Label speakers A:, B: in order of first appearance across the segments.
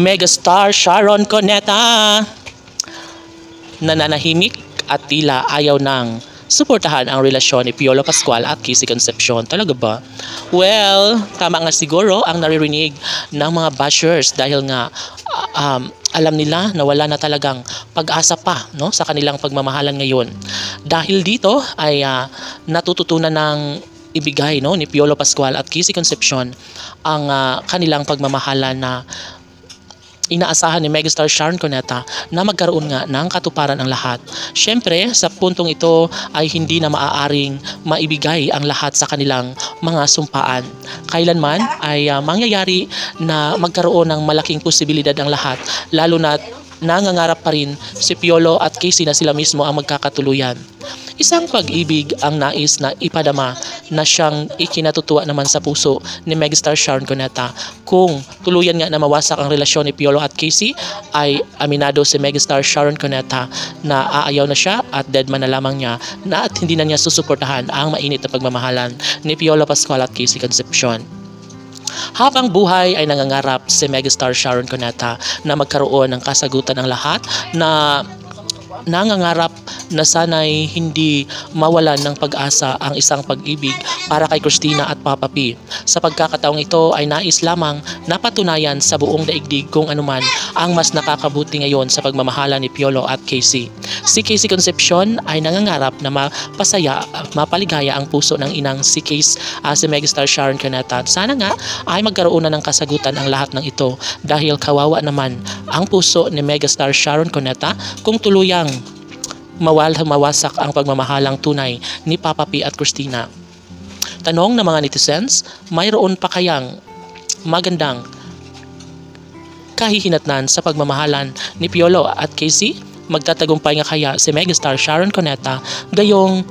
A: Megastar Sharon Cuneta nananahimik at tila ayaw ng suportahan ang relasyon ni Piolo Pascual at Kissy Concepcion. Talaga ba? Well, tama nga siguro ang naririnig ng mga bashers dahil nga alam nila na wala na talagang pag-asa pa, no, sa kanilang pagmamahalan ngayon. Dahil dito ay natututunan ng ibigay, no, ni Piolo Pascual at Kissy Concepcion ang kanilang pagmamahalan na inaasahan ni Megastar Sharon Cuneta na magkaroon nga ng katuparan ang lahat. Siyempre, sa puntong ito ay hindi na maaaring maibigay ang lahat sa kanilang mga sumpaan. Kailanman ay mangyayari na magkaroon ng malaking posibilidad ang lahat, lalo na nangangarap pa rin si Piolo at Kissy na sila mismo ang magkakatuluyan. Isang pag-ibig ang nais na ipadama na siyang ikinatutuwa naman sa puso ni Megastar Sharon Cuneta. Kung tuluyan nga na mawasak ang relasyon ni Piolo at Kissy, ay aminado si Megastar Sharon Cuneta na aayaw na siya at deadman na lamang niya na at hindi na niya susuportahan ang mainit na pagmamahalan ni Piolo Pascual at Kissy Concepcion. Habang buhay ay nangangarap si Megastar Sharon Cuneta na magkaroon ng kasagutan ng lahat, na nangangarap na sana'y hindi mawalan ng pag-asa ang isang pag-ibig para kay Christina at Papa P. Sa pagkakataong ito ay nais lamang napatunayan sa buong daigdig kung anuman ang mas nakakabuti ngayon sa pagmamahala ni Piolo at Kissy. Si Kissy Concepcion ay nangangarap na mapaligaya ang puso ng inang si Megastar Sharon Cuneta. Sana nga ay magkaroon na ng kasagutan ang lahat ng ito dahil kawawa naman ang puso ni Megastar Sharon Cuneta kung tuluyang mawasak ang pagmamahalang tunay ni Papa P at Christina. Tanong ng mga netizens, mayroon pa kayang magandang kahihinatnan sa pagmamahalan ni Piolo at Kissy? Magtatagumpay nga kaya si Megastar Sharon Cuneta gayong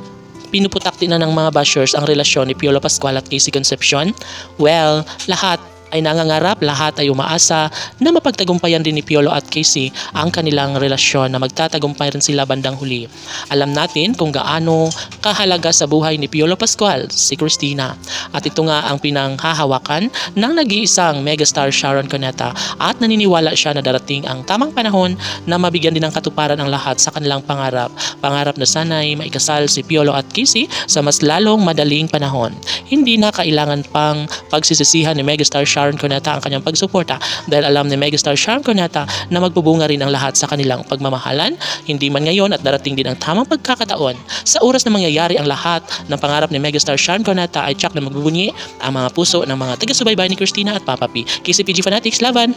A: pinuputak din na ng mga bashers ang relasyon ni Piolo Pascual at Kissy Concepcion? Well, lahat ay nangangarap, lahat ay umaasa na mapagtagumpayan din ni Piolo at Kissy ang kanilang relasyon, na magtatagumpay rin sila bandang huli. Alam natin kung gaano kahalaga sa buhay ni Piolo Pascual si Christina, at ito nga ang pinanghahawakan ng nag-iisang Megastar Sharon Cuneta, at naniniwala siya na darating ang tamang panahon na mabigyan din ng katuparan ang lahat sa kanilang pangarap na sana'y maikasal si Piolo at Kissy sa mas lalong madaling panahon. Hindi na kailangan pang pagsisisihan ni Megastar Sharon Cuneta ang kanyang pagsuporta dahil alam ni Megastar Sharon Cuneta na magbubunga rin ang lahat sa kanilang pagmamahalan, hindi man ngayon at darating din ang tamang pagkakataon. Sa oras na mangyayari ang lahat ng pangarap ni Megastar Sharon Cuneta ay tsak na magbubunyi ang mga puso ng mga taga-subaybay ni Christina at Papa P. Kissy PG Fanatics, laban!